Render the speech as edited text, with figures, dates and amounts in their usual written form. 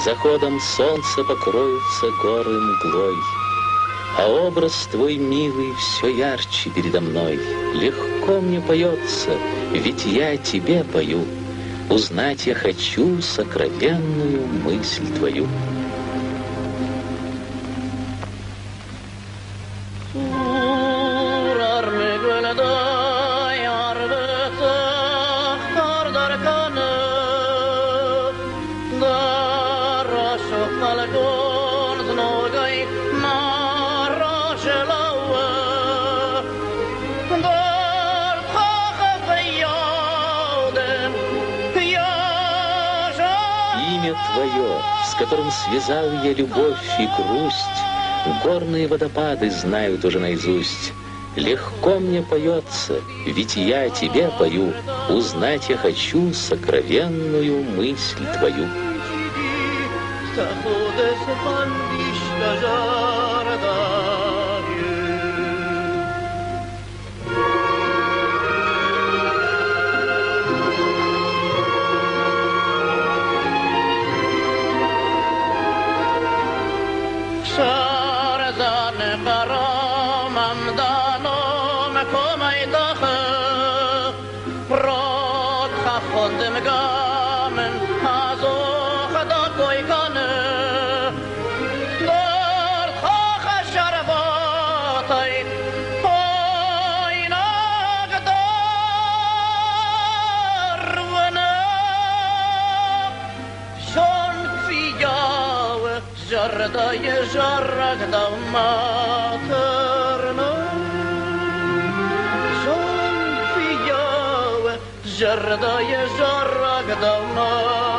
С заходом солнца покроются горы мглой, а образ твой, милый, все ярче передо мной. Легко мне поется, ведь я тебе пою. Узнать я хочу сокровенную мысль твою. Имя твое, с которым связал я любовь и грусть, горные водопады знают уже наизусть. Легко мне поется, ведь я тебе пою. Узнать я хочу сокровенную мысль твою. Jarda je żaragda materna, żon kwijałe, jarda je żaragda materna.